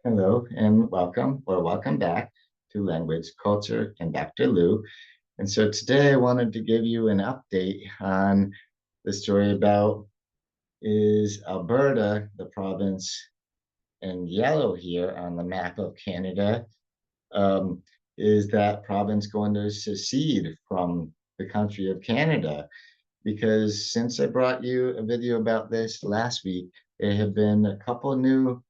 Hello and welcome or welcome back to Language, Culture, and Dr. Lou. And so today I wanted to give you an update on the story about is Alberta, the province in yellow here on the map of Canada, um, is that province going to secede from the country of Canada? Because since I brought you a video about this last week, there have been a couple new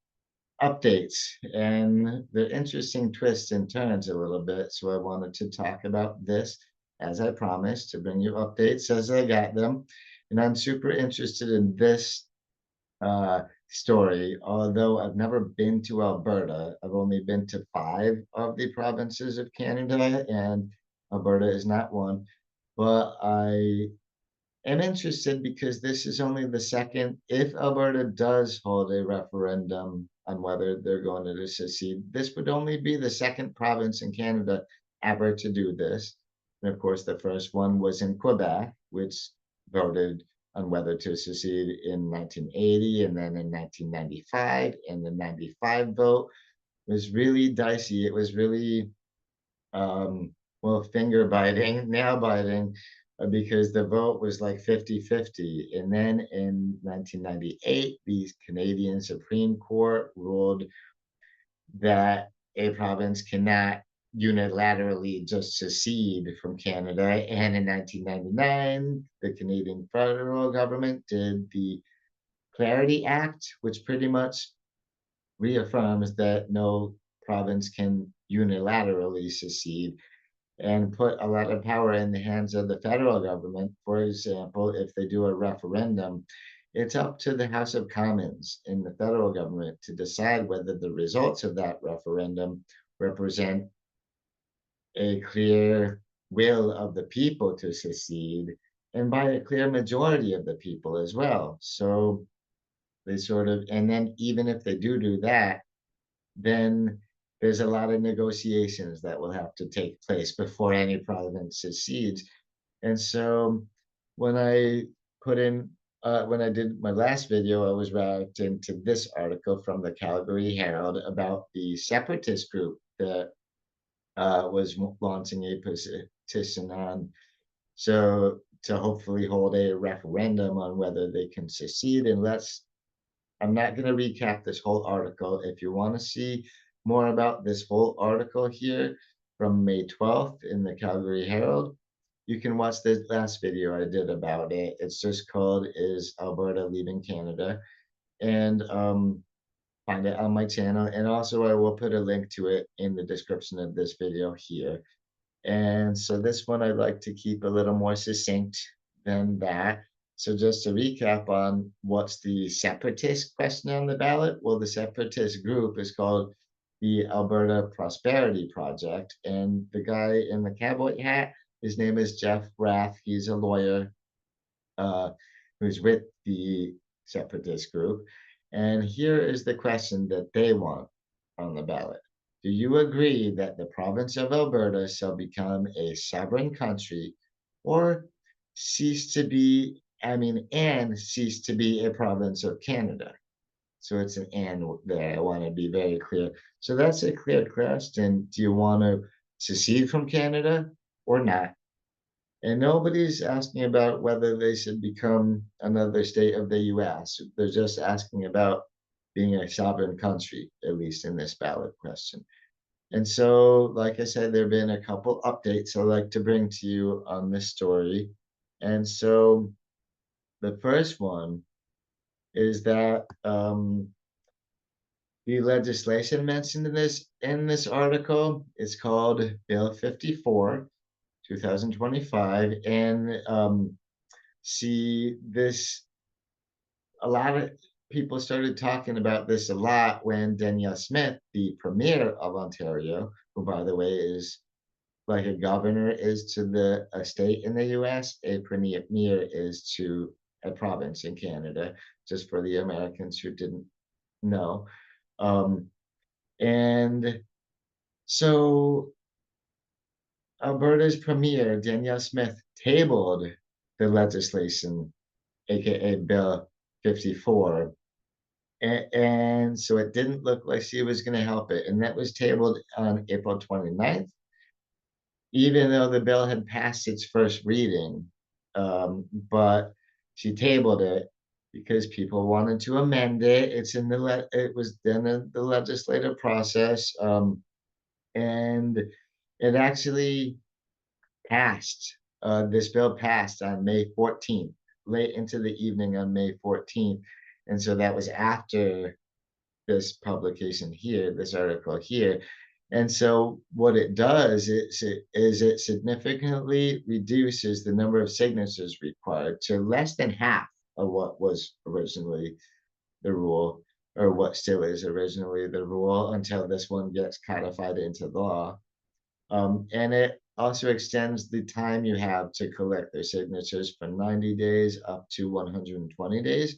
updates and the interesting twists and turns a little bit. So I wanted to talk about this as I promised to bring you updates as I got them. And I'm super interested in this story. Although I've never been to Alberta, I've only been to five of the provinces of Canada, and Alberta is not one. But I am interested because this is only the second. If Alberta does hold a referendum on whether they're going to secede, this would only be the second province in Canada ever to do this. And of course, the first one was in Quebec, which voted on whether to secede in 1980 and then in 1995. And the 95 vote was really dicey. It was really well, finger biting, nail biting, because the vote was like 50-50. And then in 1998, the Canadian Supreme Court ruled that a province cannot unilaterally just secede from Canada. And in 1999, the Canadian federal government did the Clarity Act, which pretty much reaffirms that no province can unilaterally secede and put a lot of power in the hands of the federal government. For example, if they do a referendum, it's up to the House of Commons in the federal government to decide whether the results of that referendum represent a clear will of the people to secede and by a clear majority of the people as well. So they sort of, and then even if they do that, then there's a lot of negotiations that will have to take place before any province secedes. And so when I put in, when I did my last video, I was routed into this article from the Calgary Herald about the separatist group that was launching a petition on, so to hopefully hold a referendum on whether they can secede. And I'm not going to recap this whole article. If you want to see more about this whole article here from May 12th in the Calgary Herald, you can watch the last video I did about it. It's just called Is Alberta Leaving Canada? And find it on my channel. And also I will put a link to it in the description of this video here. And so this one I'd like to keep a little more succinct than that. So just to recap on what's the separatist question on the ballot? Well, the separatist group is called the Alberta Prosperity Project. And the guy in the cowboy hat, his name is Jeff Rath. He's a lawyer uh, who's with the separatist group. And here is the question that they want on the ballot. Do you agree that the province of Alberta shall become a sovereign country or cease to be, and cease to be a province of Canada? So it's an and there. I want to be very clear. So that's a clear question. Do you want to secede from Canada or not? And nobody's asking about whether they should become another state of the US. They're just asking about being a sovereign country, at least in this ballot question. And so, like I said, there have been a couple updates I'd like to bring to you on this story. And so the first one is that the legislation mentioned in this article is called Bill 54, 2025. And see this, a lot of people started talking about this a lot when Danielle Smith, the premier of Ontario, who by the way is like a governor is to a state in the US, a premier is to a province in Canada, just for the Americans who didn't know. Um, and so Alberta's premier, Danielle Smith, tabled the legislation, aka Bill 54. And so it didn't look like she was going to help it. And that was tabled on April 29th, even though the bill had passed its first reading. But she tabled it because people wanted to amend it. It was then in the legislative process, and it actually passed. This bill passed on May 14th, late into the evening on May 14th, and so that was after this publication here, this article here. And so what it does is it significantly reduces the number of signatures required to less than half of what was originally the rule, or what still is originally the rule until this one gets codified into law. And it also extends the time you have to collect their signatures from 90 days up to 120 days.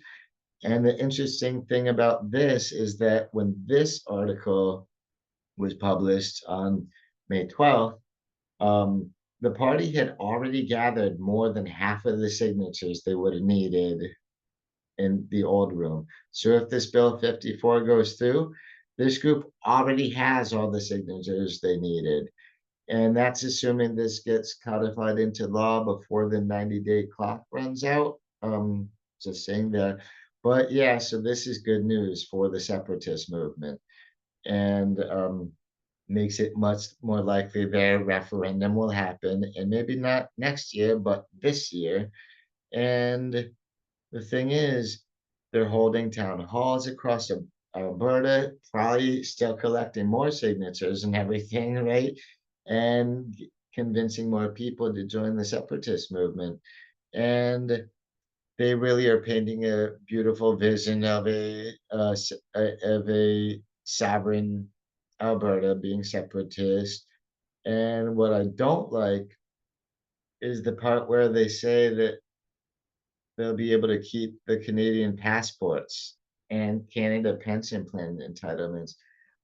And the interesting thing about this is that when this article was published on May 12th, the party had already gathered more than half of the signatures they would have needed in the old room. So if this Bill 54 goes through, this group already has all the signatures they needed. And that's assuming this gets codified into law before the 90-day clock runs out. Just saying that. But yeah, so this is good news for the separatist movement, and makes it much more likely their referendum will happen, and maybe not next year, but this year. And the thing is, they're holding town halls across Alberta, probably still collecting more signatures and everything, right? And convincing more people to join the separatist movement. And they really are painting a beautiful vision of a sovereign Alberta being separatist. And what I don't like is the part where they say that they'll be able to keep the Canadian passports and Canada pension plan entitlements.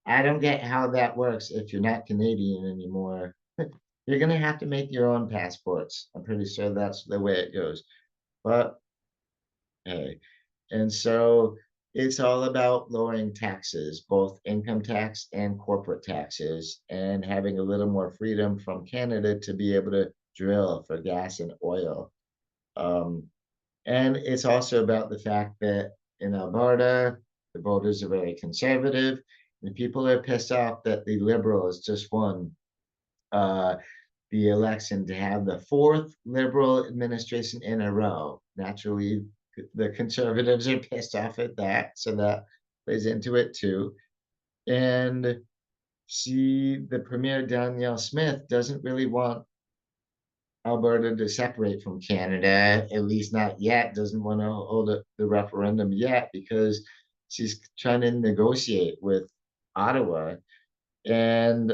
I don't get how that works if you're not Canadian anymore. You're gonna have to make your own passports. I'm pretty sure that's the way it goes. But hey, and so it's all about lowering taxes, both income tax and corporate taxes, and having a little more freedom from Canada to be able to drill for gas and oil. Um, And it's also about the fact that in Alberta, the voters are very conservative, and people are pissed off that the Liberals just won uh, the election to have the fourth Liberal administration in a row. Naturally, the Conservatives are pissed off at that, so that plays into it too. And the Premier Danielle Smith, doesn't really want Alberta to separate from Canada, at least not yet, doesn't want to hold the referendum yet because she's trying to negotiate with Ottawa. And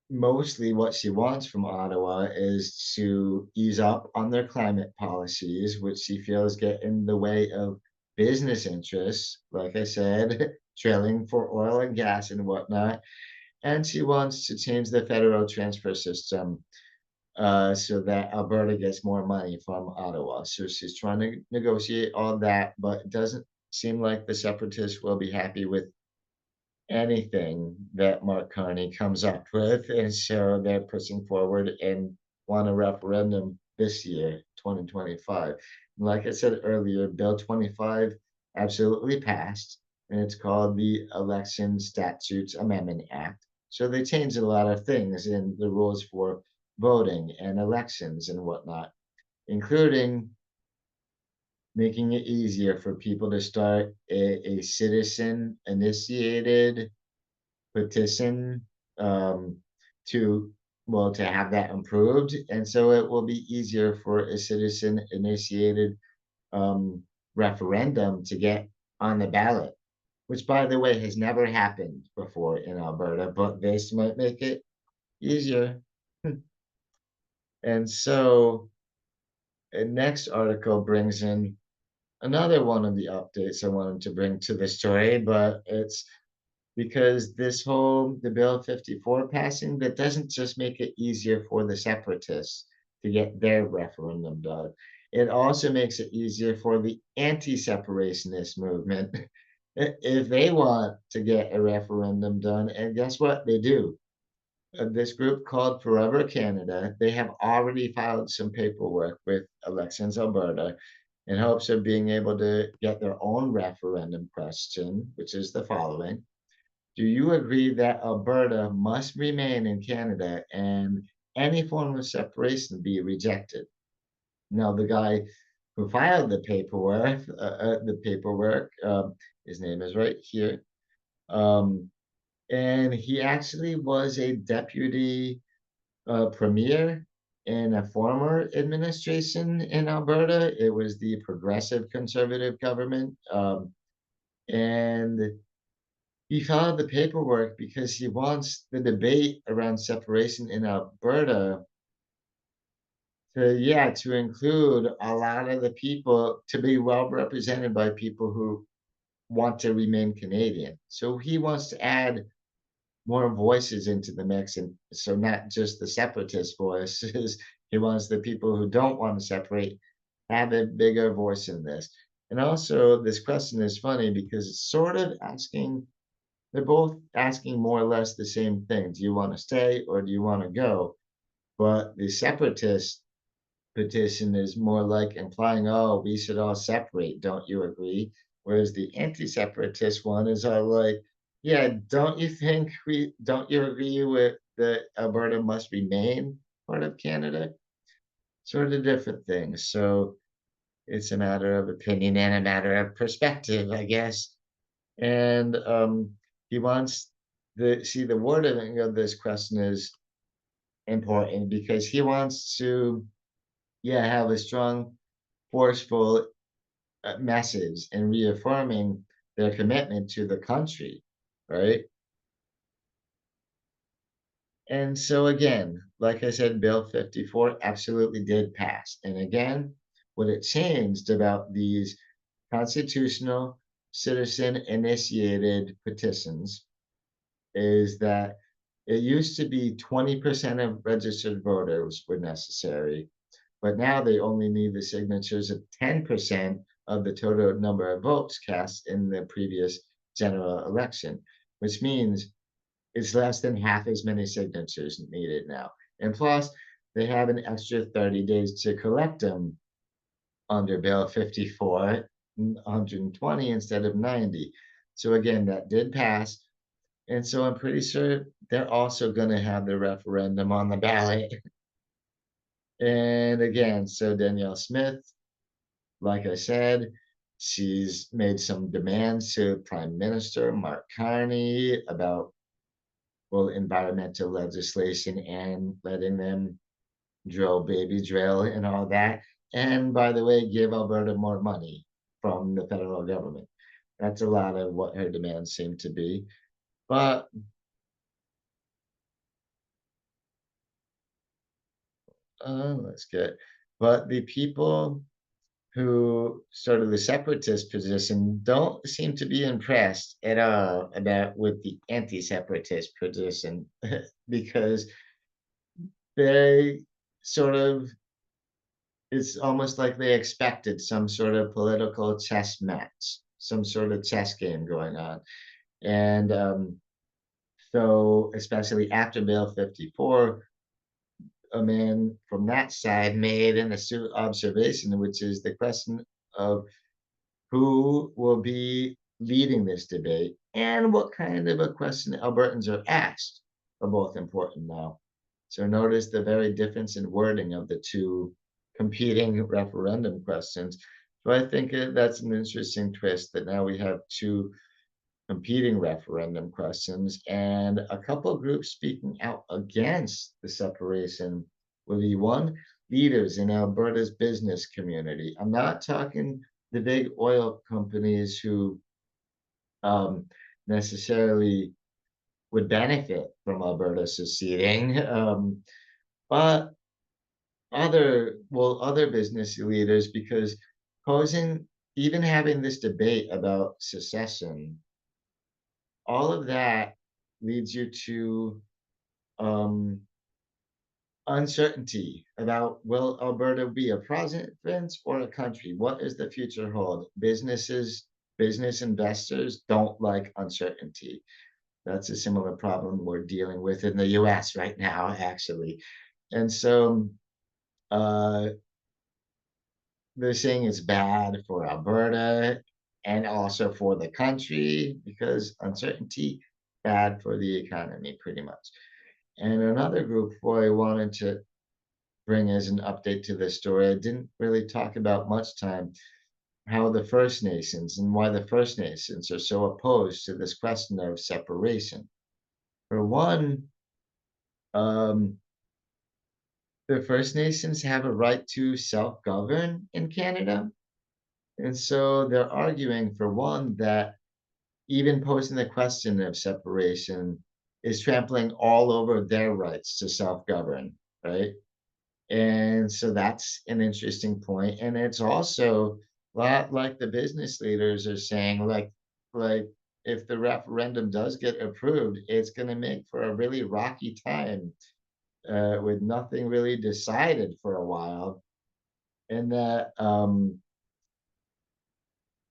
mostly what she wants from Ottawa is to ease up on their climate policies, which she feels get in the way of business interests, like I said, drilling for oil and gas and whatnot. And she wants to change the federal transfer system so that Alberta gets more money from Ottawa. So she's trying to negotiate all that, but it doesn't seem like the separatists will be happy with anything that Mark Carney comes up with. And so they're pushing forward and want a referendum this year, 2025. And like I said earlier, Bill 25 absolutely passed, and it's called the Election Statutes Amendment Act. So they changed a lot of things in the rules for voting and elections and whatnot, including making it easier for people to start a citizen initiated petition um, to to have that improved, and so it will be easier for a citizen initiated um, referendum to get on the ballot, which by the way has never happened before in Alberta, but this might make it easier. And so the next article brings in another one of the updates I wanted to bring to the story, but it's because the Bill 54 passing, that doesn't just make it easier for the separatists to get their referendum done. it also makes it easier for the anti-separationist movement if they want to get a referendum done. And guess what? They do. This group called Forever Canada, they have already filed some paperwork with Elections Alberta in hopes of being able to get their own referendum question, which is the following: do you agree that Alberta must remain in Canada and any form of separation be rejected? Now, the guy who filed the paperwork, his name is right here. Um, and he actually was a deputy premier in a former administration in Alberta. It was the progressive conservative government. And he filed the paperwork because he wants the debate around separation in Alberta to, yeah, to include a lot of the people, to be well represented by people who want to remain Canadian. So he wants to add more voices into the mix, and so not just the separatist voices. He wants the people who don't want to separate have a bigger voice in this. And also, this question is funny because it's sort of asking, they're both asking more or less the same thing. Do you want to stay or do you want to go? But the separatist petition is more like implying, oh, we should all separate. Don't you agree? Whereas the anti-separatist one is all like, yeah, don't you agree with that Alberta must remain part of Canada? Sort of different things. So it's a matter of opinion and a matter of perspective, I guess. And he wants the wording of this question is important because he wants to, yeah, have a strong, forceful message and reaffirming their commitment to the country, right? And so again, like I said, Bill 54 absolutely did pass. And again, what it changed about these constitutional citizen initiated petitions is that it used to be 20% of registered voters were necessary, but now they only need the signatures of 10% of the total number of votes cast in the previous general election, which means it's less than half as many signatures needed now. And plus, they have an extra 30 days to collect them under Bill 54, 120 instead of 90. So again, that did pass. And so I'm pretty sure they're also going to have the referendum on the ballot. And again, so Danielle Smith, like I said, she's made some demands to Prime Minister Mark Carney about, well, environmental legislation and letting them drill and all that. And by the way, give Alberta more money from the federal government. That's a lot of what her demands seem to be. But let's get, but the people who started the separatist position don't seem to be impressed at all about with the anti-separatist position because they sort of, it's almost like they expected some sort of political chess match, some sort of chess game going on. And so, especially after Bill 54, a man from that side made an astute observation, which is the question of who will be leading this debate and what kind of a question Albertans are asked are both important now. So notice the very difference in wording of the two competing referendum questions. So I think that's an interesting twist that now we have two competing referendum questions and a couple of groups speaking out against the separation will be one, leaders in Alberta's business community. I'm not talking the big oil companies who um, necessarily would benefit from Alberta seceding, but other business leaders, because posing, even having this debate about secession, all of that leads you to um, uncertainty about will Alberta be a province or a country? What is the future hold? Business investors don't like uncertainty. That's a similar problem we're dealing with in the US right now, actually. And so uh, they're saying it's bad for Alberta and also for the country because uncertainty, bad for the economy, pretty much. And another group who I wanted to bring as an update to this story, I didn't really talk about much time how the First Nations and why the First Nations are so opposed to this question of separation. For one, um, the First Nations have a right to self-govern in Canada. And so they're arguing, for one, that even posing the question of separation is trampling all over their rights to self-govern, right? And so that's an interesting point. And it's also a lot like the business leaders are saying, like if the referendum does get approved, it's going to make for a really rocky time with nothing really decided for a while, and that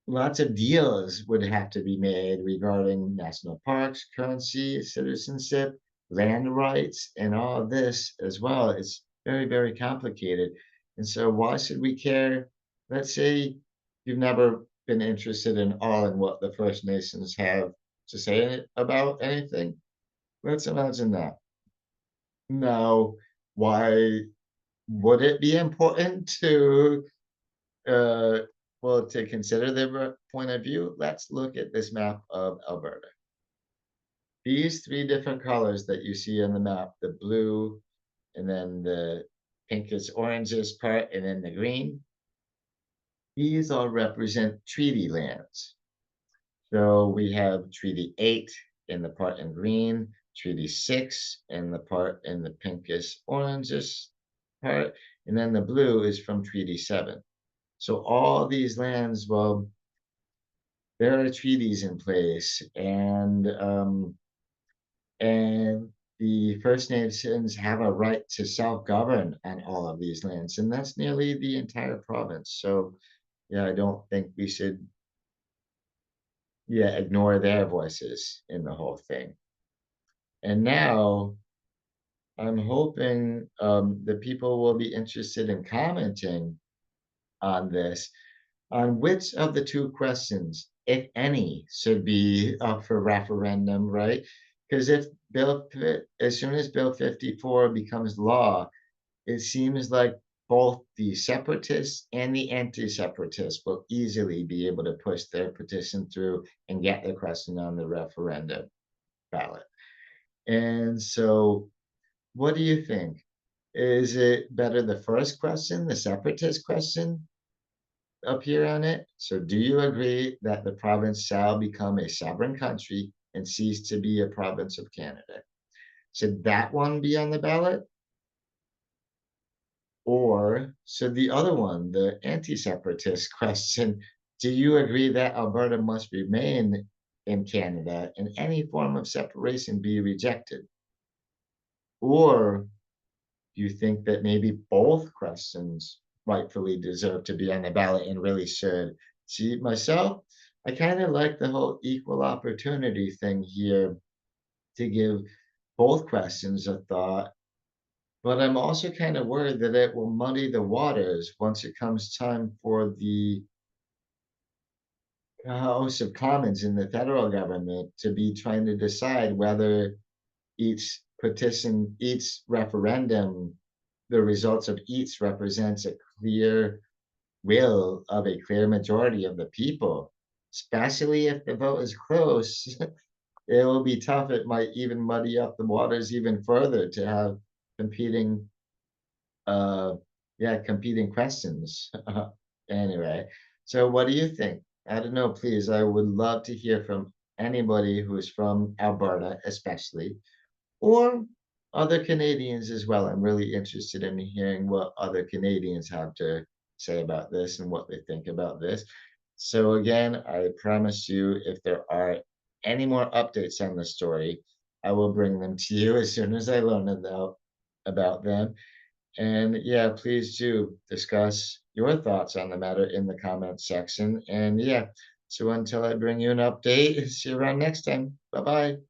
lots of deals would have to be made regarding national parks, currency, citizenship, land rights, and all of this as well. It's very, very complicated. And so why should we care? Let's say you've never been interested in all in what the First Nations have to say about anything. Let's imagine that. Now, why would it be important to uh, well, to consider their point of view, let's look at this map of Alberta. These three different colors that you see on the map, the blue, and then the pinkish orangish part, and then the green, these all represent treaty lands. So we have Treaty 8 in the part in green, Treaty 6 in the part in the pinkish orangish part, and then the blue is from Treaty 7. So all these lands, well, there are treaties in place, and the First Nations have a right to self-govern on all of these lands, and that's nearly the entire province. So, yeah, I don't think we should, yeah, ignore their voices in the whole thing. And now I'm hoping the people will be interested in commenting on this, on which of the two questions, if any, should be up for referendum, right? Because if as soon as Bill 54 becomes law, it seems like both the separatists and the anti-separatists will easily be able to push their petition through and get the question on the referendum ballot. And so, what do you think? Is it better the first question, the separatist question, appear on it? So do you agree that the province shall become a sovereign country and cease to be a province of Canada? Should that one be on the ballot? Or should the other one, the anti-separatist question, do you agree that Alberta must remain in Canada and any form of separation be rejected? Or do you think that maybe both questions rightfully deserve to be on the ballot and really should? See, myself, I kind of like the whole equal opportunity thing here to give both questions a thought, but I'm also kind of worried that it will muddy the waters once it comes time for the House of Commons in the federal government to be trying to decide whether each petition, each referendum, the results of each represents a clear will of a clear majority of the people. Especially if the vote is close, it will be tough. It might even muddy up the waters even further to have competing, uh, yeah, competing questions. Anyway, so what do you think? I don't know, please. I would love to hear from anybody who's from Alberta, especially, or other Canadians as well. I'm really interested in hearing what other Canadians have to say about this and what they think about this. So again, I promise you, if there are any more updates on the story, I will bring them to you as soon as I learn them. about them. And yeah, please do discuss your thoughts on the matter in the comments section. And yeah, so until I bring you an update, see you around next time. Bye bye.